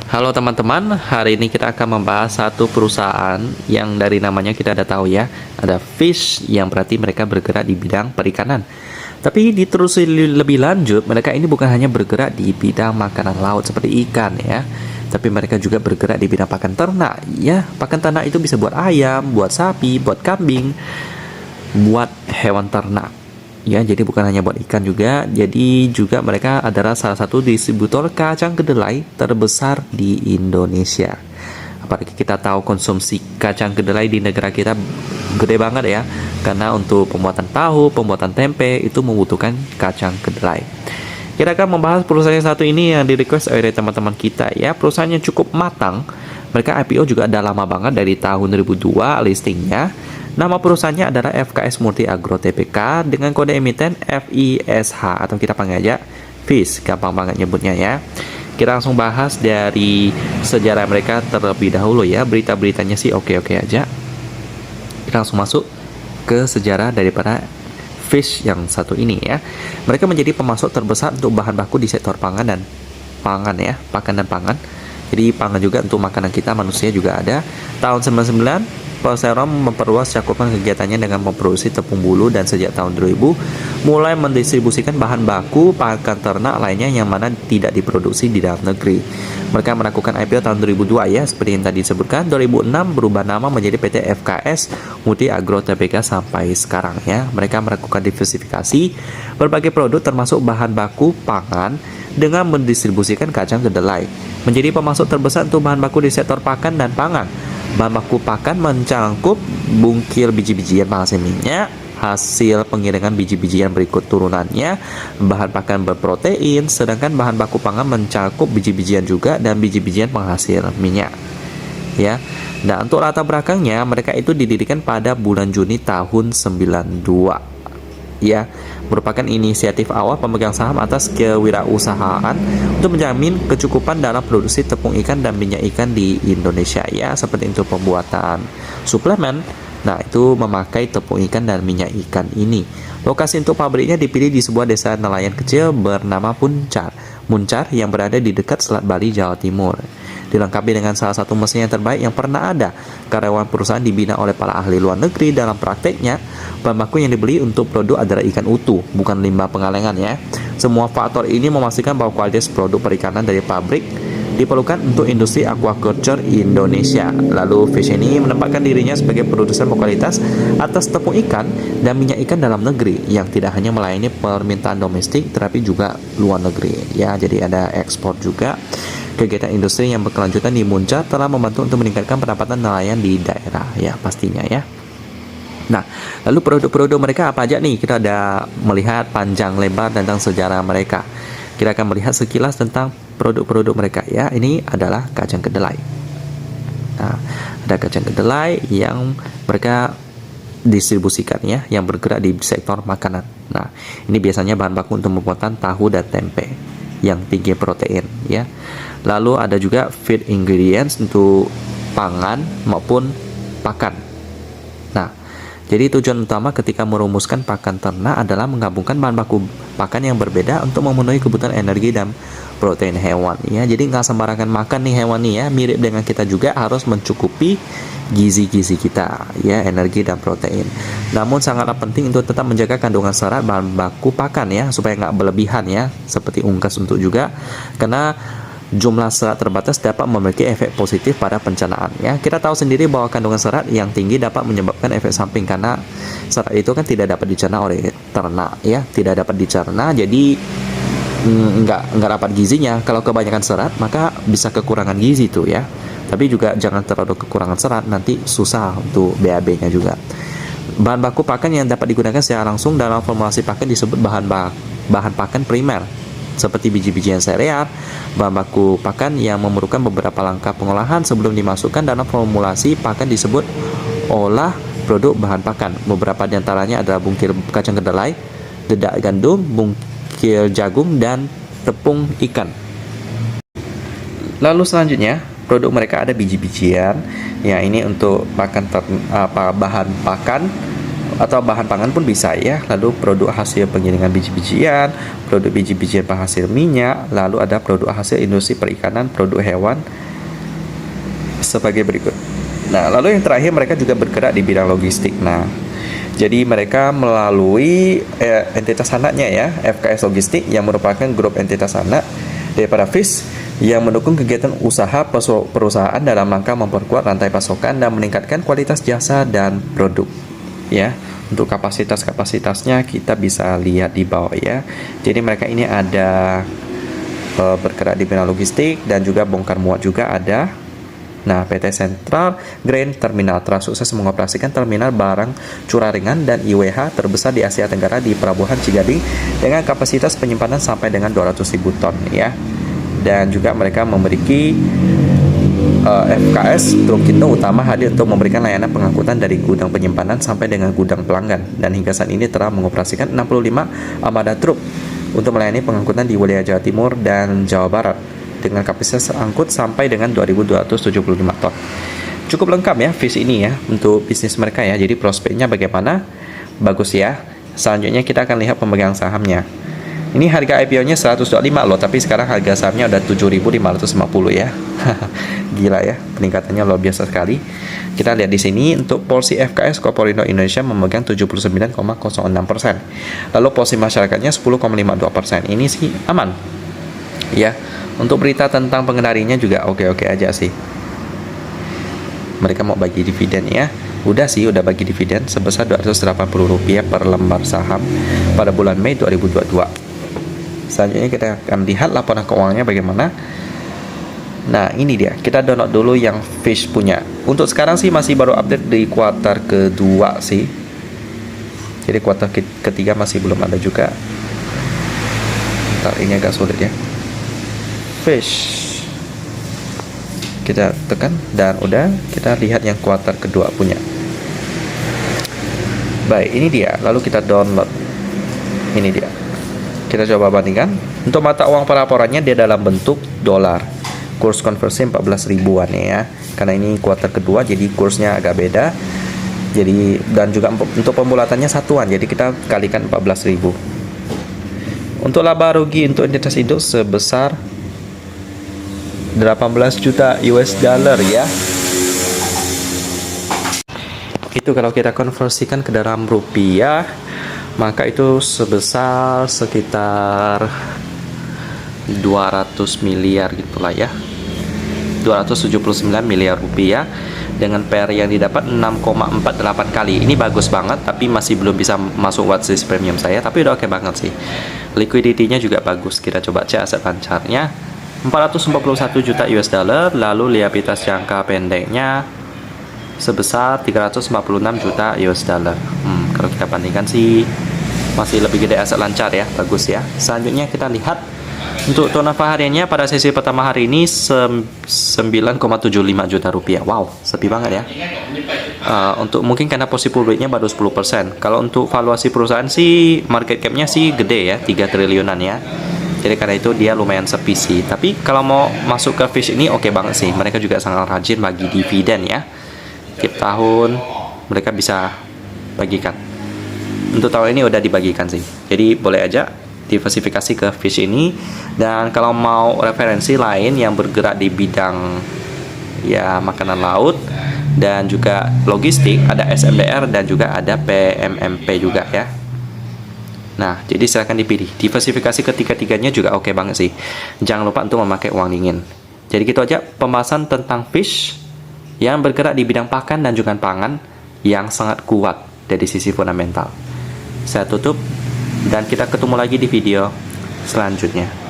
Halo teman-teman, hari ini kita akan membahas satu perusahaan yang dari namanya kita udah tahu ya, ada Fish yang berarti mereka bergerak di bidang perikanan. Tapi diterusi lebih lanjut, mereka ini bukan hanya bergerak di bidang makanan laut seperti ikan ya, tapi mereka juga bergerak di bidang pakan ternak ya. Pakan ternak itu bisa buat ayam, buat sapi, buat kambing, buat hewan ternak. Ya, jadi bukan hanya buat ikan juga, jadi juga mereka adalah salah satu distributor kacang kedelai terbesar di Indonesia. Apalagi kita tahu konsumsi kacang kedelai di negara kita gede banget ya, karena untuk pembuatan tahu, pembuatan tempe itu membutuhkan kacang kedelai. Kita akan membahas perusahaan yang satu ini yang di request oleh teman-teman kita ya, perusahaan yang cukup matang. Mereka IPO juga udah lama banget dari tahun 2002 listingnya. Nama perusahaannya adalah FKS Multi Agro Tbk dengan kode emiten FISH atau kita panggil aja FISH, gampang banget nyebutnya ya. Kita langsung bahas dari sejarah mereka terlebih dahulu ya. Berita-beritanya sih oke-oke aja. Kita langsung masuk ke sejarah daripada Fish yang satu ini ya. Mereka menjadi pemasok terbesar untuk bahan baku di sektor pangan dan pakan dan pangan. Jadi pangan juga untuk makanan kita manusia juga ada. Tahun 99 Persero memperluas cakupan kegiatannya dengan memproduksi tepung bulu dan sejak tahun 2000 mulai mendistribusikan bahan baku pakan ternak lainnya yang mana tidak diproduksi di dalam negeri. Mereka melakukan IPO tahun 2002 ya, seperti yang tadi disebutkan. 2006 berubah nama menjadi PT FKS Multi Agro Tbk sampai sekarang ya. Mereka melakukan diversifikasi berbagai produk termasuk bahan baku pangan dengan mendistribusikan kacang kedelai. Menjadi pemasok terbesar untuk bahan baku di sektor pakan dan pangan. Bahan baku pakan mencangkup bungkil biji-bijian penghasil minyak, hasil pengiringan biji-bijian berikut turunannya, bahan pakan berprotein, sedangkan bahan baku pangan mencakup biji-bijian juga dan biji-bijian penghasil minyak. Ya. Nah, untuk latar belakangnya mereka itu didirikan pada bulan Juni tahun 92. Ya, merupakan inisiatif awal pemegang saham atas kewirausahaan untuk menjamin kecukupan dalam produksi tepung ikan dan minyak ikan di Indonesia ya, seperti itu pembuatan suplemen. Nah, itu memakai tepung ikan dan minyak ikan ini. Lokasi untuk pabriknya dipilih di sebuah desa nelayan kecil bernama Muncar yang berada di dekat Selat Bali, Jawa Timur. Dilengkapi dengan salah satu mesin yang terbaik yang pernah ada. Karyawan perusahaan dibina oleh para ahli luar negeri. Dalam prakteknya, bahan baku yang dibeli untuk produk adalah ikan utuh, bukan limbah pengalengan ya. Semua faktor ini memastikan bahwa kualitas produk perikanan dari pabrik diperlukan untuk industri aquaculture Indonesia. Lalu Fish ini menempatkan dirinya sebagai produsen berkualitas atas tepung ikan dan minyak ikan dalam negeri yang tidak hanya melayani permintaan domestik tetapi juga luar negeri ya. Jadi ada ekspor juga. Kegiatan industri yang berkelanjutan di Muncar telah membantu untuk meningkatkan pendapatan nelayan di daerah ya pastinya ya. Nah, lalu produk-produk mereka apa aja nih? Kita ada melihat panjang lebar tentang sejarah mereka. Kita akan melihat sekilas tentang produk-produk mereka ya. Ini adalah kacang kedelai. Nah, ada kacang kedelai yang mereka distribusikan ya, yang bergerak di sektor makanan. Nah, ini biasanya bahan baku untuk pembuatan tahu dan tempe yang tinggi protein ya. Lalu ada juga feed ingredients untuk pangan maupun pakan. Nah, jadi tujuan utama ketika merumuskan pakan ternak adalah menggabungkan bahan baku pakan yang berbeda untuk memenuhi kebutuhan energi dan protein hewan ya. Jadi nggak sembarangan makan nih hewan nih ya, mirip dengan kita juga harus mencukupi gizi-gizi kita ya, energi dan protein. Namun sangatlah penting untuk tetap menjaga kandungan serat bahan baku pakan ya, supaya nggak berlebihan ya, seperti unggas untuk juga, karena jumlah serat terbatas dapat memiliki efek positif pada pencernaan ya. Kita tahu sendiri bahwa kandungan serat yang tinggi dapat menyebabkan efek samping karena serat itu kan tidak dapat dicerna oleh ternak ya, tidak dapat dicerna, jadi nggak dapat gizinya. Kalau kebanyakan serat maka bisa kekurangan gizi tuh ya. Tapi juga jangan terlalu kekurangan serat, nanti susah untuk BAB-nya juga. Bahan baku pakan yang dapat digunakan secara langsung dalam formulasi pakan disebut bahan pakan primer, seperti biji-bijian sereal. Bahan baku pakan yang memerlukan beberapa langkah pengolahan sebelum dimasukkan dalam formulasi pakan disebut olah produk bahan pakan. Beberapa diantaranya adalah bungkil kacang kedelai, dedak gandum, bungkil jagung, dan tepung ikan. Lalu selanjutnya produk mereka ada biji-bijian ya, ini untuk bahan pakan atau bahan pangan pun bisa ya. Lalu produk hasil penggilingan biji-bijian, produk biji-bijian penghasil minyak, lalu ada produk hasil industri perikanan, produk hewan sebagai berikut. Nah, lalu yang terakhir mereka juga bergerak di bidang logistik. Nah, jadi mereka melalui entitas anaknya ya, FKS Logistik yang merupakan grup entitas anak daripada FIS yang mendukung kegiatan usaha perusahaan dalam rangka memperkuat rantai pasokan dan meningkatkan kualitas jasa dan produk. Ya, untuk kapasitasnya kita bisa lihat di bawah ya. Jadi mereka ini ada bergerak di bidang logistik dan juga bongkar muat juga ada. Nah, PT Central Grain Terminal telah sukses mengoperasikan terminal barang curah ringan dan IWH terbesar di Asia Tenggara di Pelabuhan Cigading dengan kapasitas penyimpanan sampai dengan 200.000 ton ya. Dan juga mereka memiliki FKS Trukindo utama hadir untuk memberikan layanan pengangkutan dari gudang penyimpanan sampai dengan gudang pelanggan, dan hingga saat ini telah mengoperasikan 65 armada truk untuk melayani pengangkutan di wilayah Jawa Timur dan Jawa Barat dengan kapasitas angkut sampai dengan 2.275 ton. Cukup lengkap ya FIS ini ya untuk bisnis mereka ya. Jadi prospeknya bagaimana? Bagus ya. Selanjutnya kita akan lihat pemegang sahamnya. Ini harga IPO-nya 125 loh, tapi sekarang harga sahamnya udah 7.550 ya. Gila ya, peningkatannya luar biasa sekali. Kita lihat di sini untuk porsi FKS Corporindo Indonesia memegang 79,06%. Lalu porsi masyarakatnya 10,52%. Ini sih aman. Ya. Untuk berita tentang pengendalinya juga oke-oke aja sih. Mereka mau bagi dividen ya. Udah bagi dividen sebesar Rp280 per lembar saham pada bulan Mei 2022. Selanjutnya kita akan lihat laporan keuangannya bagaimana. Nah, ini dia. Kita download dulu yang Fish punya. Untuk sekarang sih masih baru update di kuartal kedua sih. Jadi kuartal ketiga masih belum ada juga. Bentar, ini agak sulit ya. Fish, kita tekan dan udah, kita lihat yang kuartal kedua punya. Baik, ini dia. Lalu kita download. Ini dia. Kita coba bandingkan. Untuk mata uang pelaporannya dia dalam bentuk dolar. Kurs konversi 14 ribuan ya. Karena ini kuartal kedua jadi kursnya agak beda. Jadi dan juga untuk pembulatannya satuan. Jadi kita kalikan 14.000. Untuk laba rugi untuk entitas induk sebesar 18 juta US dollar ya. Itu kalau kita konversikan ke dalam rupiah, maka itu sebesar sekitar 200 miliar gitulah ya. 279 miliar rupiah dengan PR yang didapat 6,48 kali. Ini bagus banget, tapi masih belum bisa masuk watchlist premium saya, tapi udah oke banget sih. Liquidity-nya juga bagus. Kita coba cek aset lancarnya 441 juta US dollar. Lalu liabilitas jangka pendeknya sebesar 346 juta US dollar. Kalau kita bandingkan sih masih lebih gede aset lancar ya, bagus ya. Selanjutnya kita lihat untuk turnover hariannya pada sesi pertama hari ini 9,75 juta rupiah. Wow, sepi banget ya. Untuk mungkin karena posisi publiknya baru 10%. Kalau untuk valuasi perusahaan sih market cap-nya sih gede ya, 3 triliunan ya. Jadi karena itu dia lumayan sepi sih. Tapi kalau mau masuk ke Fish ini oke banget sih. Mereka juga sangat rajin bagi dividen ya. Tiap tahun mereka bisa bagikan. Untuk tahun ini udah dibagikan sih. Jadi boleh aja diversifikasi ke Fish ini. Dan kalau mau referensi lain yang bergerak di bidang ya makanan laut dan juga logistik, ada SMBR dan juga ada PMMP juga ya. Nah, jadi silahkan dipilih. Diversifikasi ketiga-tiganya juga oke banget sih. Jangan lupa untuk memakai uang dingin. Jadi gitu aja pembahasan tentang Fish yang bergerak di bidang pakan dan juga pangan yang sangat kuat dari sisi fundamental. Saya tutup dan kita ketemu lagi di video selanjutnya.